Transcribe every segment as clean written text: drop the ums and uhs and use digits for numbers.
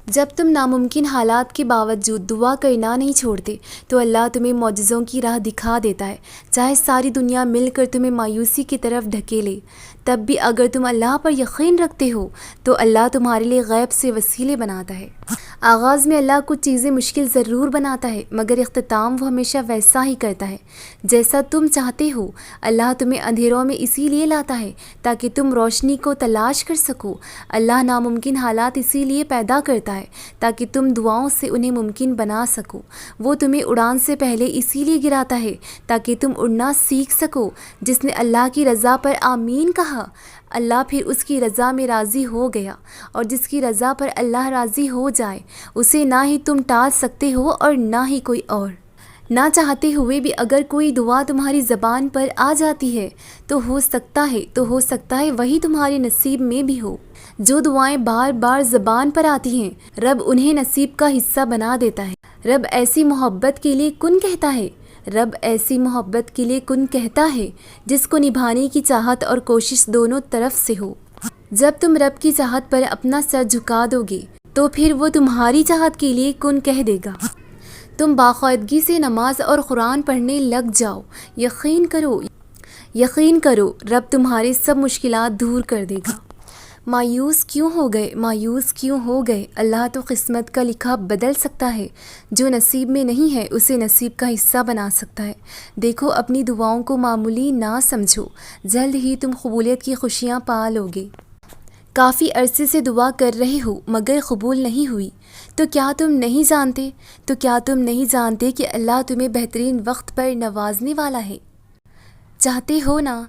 جب تم ناممکن حالات کے باوجود دعا کرنا نہیں چھوڑتے تو اللہ تمہیں معجزوں کی راہ دکھا دیتا ہے، چاہے ساری دنیا مل کر تمہیں مایوسی کی طرف دھکیلے۔ تب بھی اگر تم اللہ پر یقین رکھتے ہو تو اللہ تمہارے لیے غیب سے وسیلے بناتا ہے۔ آغاز میں اللہ کچھ چیزیں مشکل ضرور بناتا ہے، مگر اختتام وہ ہمیشہ ویسا ہی کرتا ہے جیسا تم چاہتے ہو۔ اللہ تمہیں اندھیروں میں اسی لیے لاتا ہے تاکہ تم روشنی کو تلاش کر سکو۔ اللہ ناممکن حالات اسی لیے پیدا کرتا ہے تاکہ تم دعاؤں سے انہیں ممکن بنا سکو۔ وہ تمہیں اڑان سے پہلے اسی لیے گراتا ہے تاکہ تم اڑنا سیکھ سکو۔ جس نے اللہ کی رضا پر آمین کہا، اللہ پھر اس کی رضا میں راضی ہو گیا، اور جس کی رضا پر اللہ راضی ہو جائے اسے نہ ہی تم ٹال سکتے ہو اور نہ ہی کوئی اور۔ نہ چاہتے ہوئے بھی اگر کوئی دعا تمہاری زبان پر آ جاتی ہے تو ہو سکتا ہے وہی تمہارے نصیب میں بھی ہو۔ جو دعائیں بار بار زبان پر آتی ہیں رب انہیں نصیب کا حصہ بنا دیتا ہے۔ رب ایسی محبت کے لیے کن کہتا ہے جس کو نبھانے کی چاہت اور کوشش دونوں طرف سے ہو۔ جب تم رب کی چاہت پر اپنا سر جھکا دو گے تو پھر وہ تمہاری چاہت کے لیے کن کہہ دے گا۔ تم باقاعدگی سے نماز اور قرآن پڑھنے لگ جاؤ، یقین کرو رب تمہارے سب مشکلات دور کر دے گا۔ مایوس کیوں ہو گئے؟ اللہ تو قسمت کا لکھا بدل سکتا ہے، جو نصیب میں نہیں ہے اسے نصیب کا حصہ بنا سکتا ہے۔ دیکھو اپنی دعاؤں کو معمولی نہ سمجھو، جلد ہی تم قبولیت کی خوشیاں پا لوگے۔ کافی عرصے سے دعا کر رہے ہو مگر قبول نہیں ہوئی تو کیا تم نہیں جانتے کہ اللہ تمہیں بہترین وقت پر نوازنے والا ہے؟ چاہتے ہو نا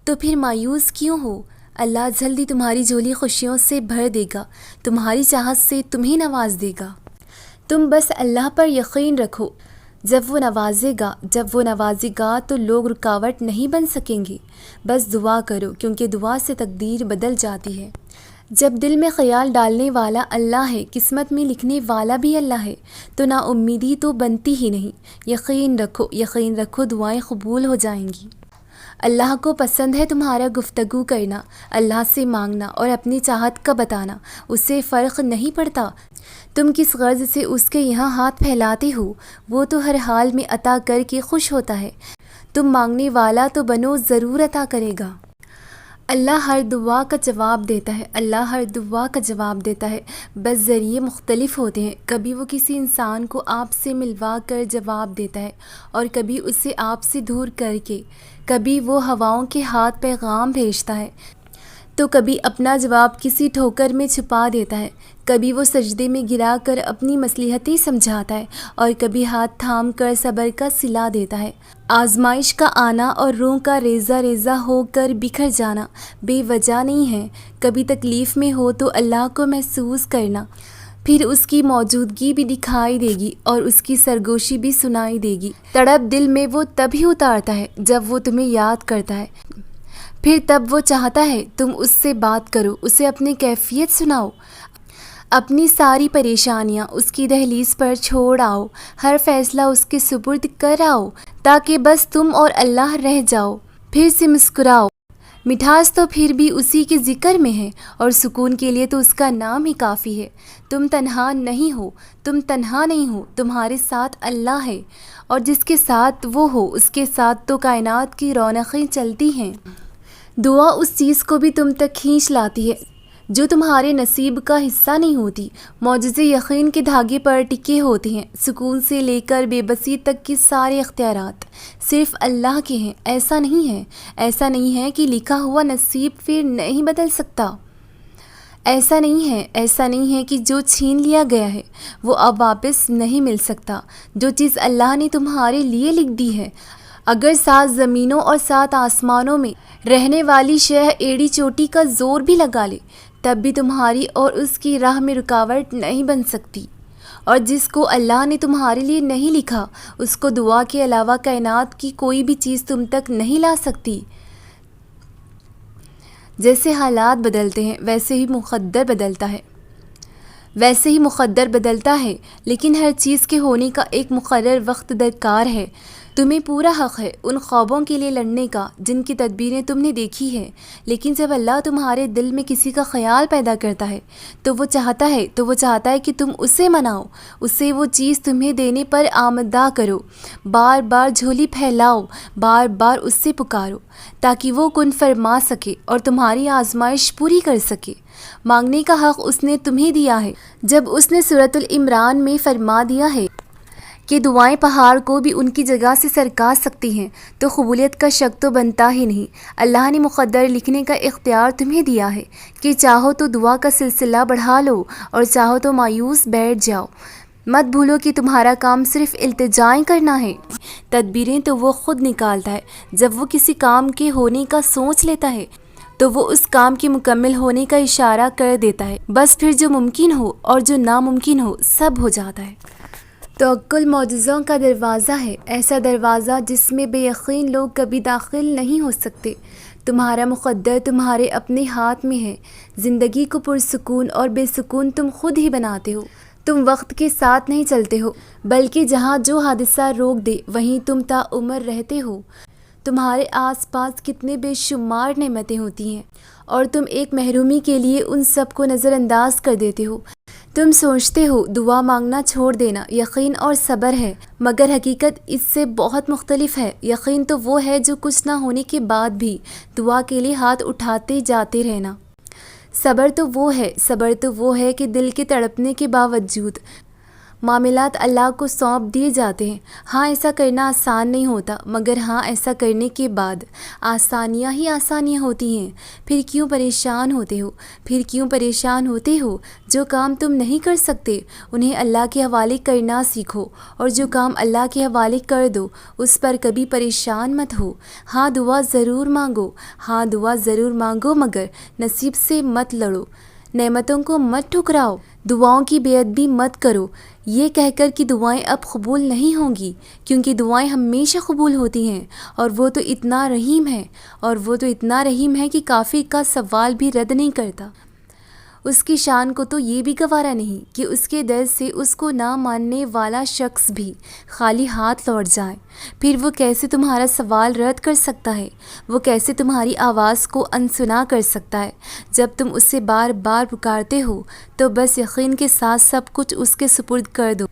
تو پھر مایوس کیوں ہو؟ اللہ جلدی تمہاری جھولی خوشیوں سے بھر دے گا، تمہاری چاہت سے تمہیں نواز دے گا۔ تم بس اللہ پر یقین رکھو، جب وہ نوازے گا تو لوگ رکاوٹ نہیں بن سکیں گے۔ بس دعا کرو، کیونکہ دعا سے تقدیر بدل جاتی ہے۔ جب دل میں خیال ڈالنے والا اللہ ہے، قسمت میں لکھنے والا بھی اللہ ہے، تو نا امیدی تو بنتی ہی نہیں۔ یقین رکھو دعائیں قبول ہو جائیں گی۔ اللہ کو پسند ہے تمہارا گفتگو کرنا، اللہ سے مانگنا اور اپنی چاہت کا بتانا۔ اسے فرق نہیں پڑتا تم کس غرض سے اس کے یہاں ہاتھ پھیلاتے ہو، وہ تو ہر حال میں عطا کر کے خوش ہوتا ہے۔ تم مانگنے والا تو بنو، ضرور عطا کرے گا۔ اللہ ہر دعا کا جواب دیتا ہے، بس ذریعے مختلف ہوتے ہیں۔ کبھی وہ کسی انسان کو آپ سے ملوا کر جواب دیتا ہے اور کبھی اسے آپ سے دور کر کے۔ کبھی وہ ہواؤں کے ہاتھ پیغام بھیجتا ہے تو کبھی اپنا جواب کسی ٹھوکر میں چھپا دیتا ہے۔ کبھی وہ سجدے میں گرا کر اپنی مصلحتیں سمجھاتا ہے اور کبھی ہاتھ تھام کر صبر کا صلہ دیتا ہے۔ آزمائش کا آنا اور روح کا ریزہ ریزہ ہو کر بکھر جانا بے وجہ نہیں ہے۔ کبھی تکلیف میں ہو تو اللہ کو محسوس کرنا، پھر اس کی موجودگی بھی دکھائی دے گی اور اس کی سرگوشی بھی سنائی دے گی۔ تڑپ دل میں وہ تب ہی اتارتا ہے جب وہ تمہیں یاد کرتا ہے، پھر تب وہ چاہتا ہے تم اس سے بات کرو، اسے اپنی کیفیت سناؤ، اپنی ساری پریشانیاں اس کی دہلیز پر چھوڑ آؤ، ہر فیصلہ اس کے سپرد کر آؤ تاکہ بس تم اور اللہ رہ جاؤ۔ پھر سے مسکراؤ، مٹھاس تو پھر بھی اسی کے ذکر میں ہے اور سکون کے لیے تو اس کا نام ہی کافی ہے۔ تم تنہا نہیں ہو، تمہارے ساتھ اللہ ہے، اور جس کے ساتھ وہ ہو اس کے ساتھ تو کائنات کی رونقیں چلتی ہیں۔ دعا اس چیز کو بھی تم تک کھینچ لاتی ہے جو تمہارے نصیب کا حصہ نہیں ہوتی۔ معجزے یقین کے دھاگے پر ٹکے ہوتے ہیں۔ سکون سے لے کر بے بسی تک کے سارے اختیارات صرف اللہ کے ہیں۔ ایسا نہیں ہے کہ لکھا ہوا نصیب پھر نہیں بدل سکتا۔ ایسا نہیں ہے کہ جو چھین لیا گیا ہے وہ اب واپس نہیں مل سکتا۔ جو چیز اللہ نے تمہارے لیے لکھ دی ہے، اگر 7 زمینوں اور 7 آسمانوں میں رہنے والی شے ایڑی چوٹی کا زور بھی لگا لے تب بھی تمہاری اور اس کی راہ میں رکاوٹ نہیں بن سکتی۔ اور جس کو اللہ نے تمہارے لیے نہیں لکھا اس کو دعا کے علاوہ کائنات کی کوئی بھی چیز تم تک نہیں لا سکتی۔ جیسے حالات بدلتے ہیں ویسے ہی مقدر بدلتا ہے، لیکن ہر چیز کے ہونے کا ایک مقرر وقت درکار ہے۔ تمہیں پورا حق ہے ان خوابوں کے لیے لڑنے کا جن کی تدبیریں تم نے دیکھی ہیں، لیکن جب اللہ تمہارے دل میں کسی کا خیال پیدا کرتا ہے تو وہ چاہتا ہے کہ تم اسے مناؤ، اسے وہ چیز تمہیں دینے پر آمادہ کرو، بار بار جھولی پھیلاؤ، بار بار اس سے پکارو تاکہ وہ کن فرما سکے اور تمہاری آزمائش پوری کر سکے۔ مانگنے کا حق اس نے تمہیں دیا ہے۔ جب اس نے سورۃ العمران میں فرما دیا ہے کہ دعائیں پہاڑ کو بھی ان کی جگہ سے سرکا سکتی ہیں، تو قبولیت کا شک تو بنتا ہی نہیں۔ اللہ نے مقدر لکھنے کا اختیار تمہیں دیا ہے کہ چاہو تو دعا کا سلسلہ بڑھا لو اور چاہو تو مایوس بیٹھ جاؤ۔ مت بھولو کہ تمہارا کام صرف التجائیں کرنا ہے، تدبیریں تو وہ خود نکالتا ہے۔ جب وہ کسی کام کے ہونے کا سوچ لیتا ہے تو وہ اس کام کے مکمل ہونے کا اشارہ کر دیتا ہے، بس پھر جو ممکن ہو اور جو ناممکن ہو سب ہو جاتا ہے۔ توکل معجزوں کا دروازہ ہے، ایسا دروازہ جس میں بے یقین لوگ کبھی داخل نہیں ہو سکتے۔ تمہارا مقدر تمہارے اپنے ہاتھ میں ہے۔ زندگی کو پرسکون اور بے سکون تم خود ہی بناتے ہو۔ تم وقت کے ساتھ نہیں چلتے ہو، بلکہ جہاں جو حادثہ روک دے وہیں تم تا عمر رہتے ہو۔ تمہارے آس پاس کتنے بے شمار نعمتیں ہوتی ہیں اور تم ایک محرومی کے لیے ان سب کو نظر انداز کر دیتے ہو۔ تم سوچتے ہو دعا مانگنا چھوڑ دینا یقین اور صبر ہے، مگر حقیقت اس سے بہت مختلف ہے۔ یقین تو وہ ہے جو کچھ نہ ہونے کے بعد بھی دعا کے لیے ہاتھ اٹھاتے جاتے رہنا۔ صبر تو وہ ہے کہ دل کے تڑپنے کے باوجود معاملات اللہ کو سونپ دیے جاتے ہیں۔ ہاں ایسا کرنا آسان نہیں ہوتا، مگر ہاں ایسا کرنے کے بعد آسانیاں ہی آسانیاں ہوتی ہیں۔ پھر کیوں پریشان ہوتے ہو؟ جو کام تم نہیں کر سکتے انہیں اللہ کے حوالے کرنا سیکھو، اور جو کام اللہ کے حوالے کر دو اس پر کبھی پریشان مت ہو۔ ہاں دعا ضرور مانگو مگر نصیب سے مت لڑو، نعمتوں کو مت ٹھکراؤ، دعاؤں کی بے ادبی مت کرو یہ کہہ کر کہ دعائیں اب قبول نہیں ہوں گی، کیونکہ دعائیں ہمیشہ قبول ہوتی ہیں، اور وہ تو اتنا رحیم ہے کہ کافر کا سوال بھی رد نہیں کرتا۔ اس کی شان کو تو یہ بھی گوارا نہیں کہ اس کے در سے اس کو نہ ماننے والا شخص بھی خالی ہاتھ لوٹ جائے۔ پھر وہ کیسے تمہارا سوال رد کر سکتا ہے؟ وہ کیسے تمہاری آواز کو انسنا کر سکتا ہے؟ جب تم اسے بار بار پکارتے ہو تو بس یقین کے ساتھ سب کچھ اس کے سپرد کر دو،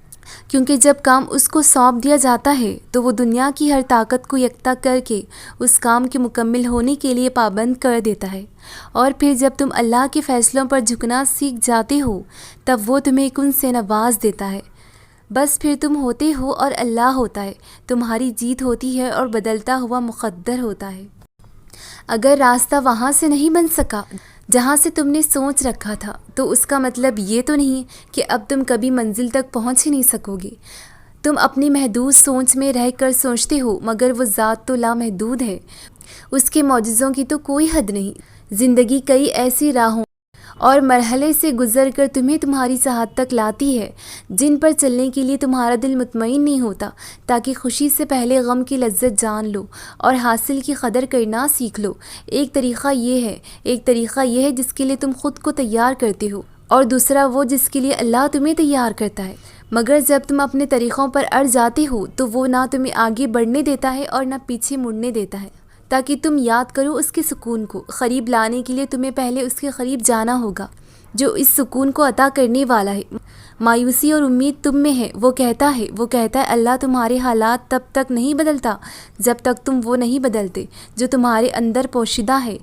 کیونکہ جب کام اس کو سونپ دیا جاتا ہے تو وہ دنیا کی ہر طاقت کو یکتا کر کے اس کام کے مکمل ہونے کے لیے پابند کر دیتا ہے۔ اور پھر جب تم اللہ کے فیصلوں پر جھکنا سیکھ جاتے ہو تب وہ تمہیں کن سے نواز دیتا ہے۔ بس پھر تم ہوتے ہو اور اللہ ہوتا ہے، تمہاری جیت ہوتی ہے اور بدلتا ہوا مقدر ہوتا ہے۔ اگر راستہ وہاں سے نہیں بن سکا جہاں سے تم نے سوچ رکھا تھا تو اس کا مطلب یہ تو نہیں کہ اب تم کبھی منزل تک پہنچ ہی نہیں سکو گے۔ تم اپنی محدود سوچ میں رہ کر سوچتے ہو، مگر وہ ذات تو لامحدود ہے، اس کے معجزوں کی تو کوئی حد نہیں۔ زندگی کئی ایسی راہوں اور مرحلے سے گزر کر تمہیں تمہاری چاہت تک لاتی ہے جن پر چلنے کے لیے تمہارا دل مطمئن نہیں ہوتا، تاکہ خوشی سے پہلے غم کی لذت جان لو اور حاصل کی قدر کرنا سیکھ لو۔ ایک طریقہ یہ ہے جس کے لیے تم خود کو تیار کرتے ہو، اور دوسرا وہ جس کے لیے اللہ تمہیں تیار کرتا ہے۔ مگر جب تم اپنے طریقوں پر اڑ جاتے ہو تو وہ نہ تمہیں آگے بڑھنے دیتا ہے اور نہ پیچھے مڑنے دیتا ہے، تاکہ تم یاد کرو اس کے سکون کو۔ قریب لانے کے لیے تمہیں پہلے اس کے قریب جانا ہوگا جو اس سکون کو عطا کرنے والا ہے۔ مایوسی اور امید تم میں ہے، وہ کہتا ہے اللہ تمہارے حالات تب تک نہیں بدلتا جب تک تم وہ نہیں بدلتے جو تمہارے اندر پوشیدہ ہے۔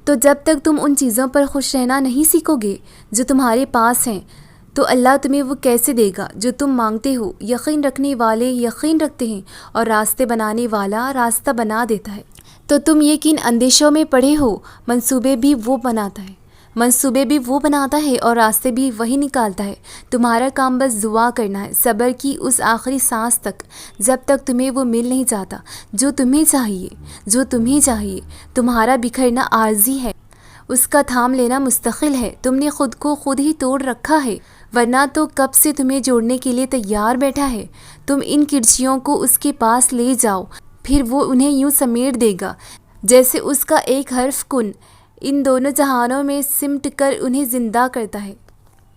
تو جب تک تم ان چیزوں پر خوش رہنا نہیں سیکھو گے جو تمہارے پاس ہیں تو اللہ تمہیں وہ کیسے دے گا جو تم مانگتے ہو۔ یقین رکھنے والے یقین رکھتے ہیں اور راستے بنانے والا راستہ بنا دیتا ہے۔ تو تم یہ کن اندیشوں میں پڑے ہو؟ منصوبے بھی وہ بناتا ہے اور راستے بھی وہی نکالتا ہے۔ تمہارا کام بس دعا کرنا ہے، صبر کی اس آخری سانس تک جب تک تمہیں وہ مل نہیں جاتا جو تمہیں چاہیے۔ تمہارا بکھرنا عارضی ہے، اس کا تھام لینا مستقل ہے۔ تم نے خود کو خود ہی توڑ رکھا ہے، ورنہ تو کب سے تمہیں جوڑنے کے لیے تیار بیٹھا ہے۔ تم ان کرچیوں کو اس کے پاس لے جاؤ، پھر وہ انہیں یوں سمیٹ دے گا جیسے اس کا ایک حرف کن ان دونوں جہانوں میں سمٹ کر انہیں زندہ کرتا ہے۔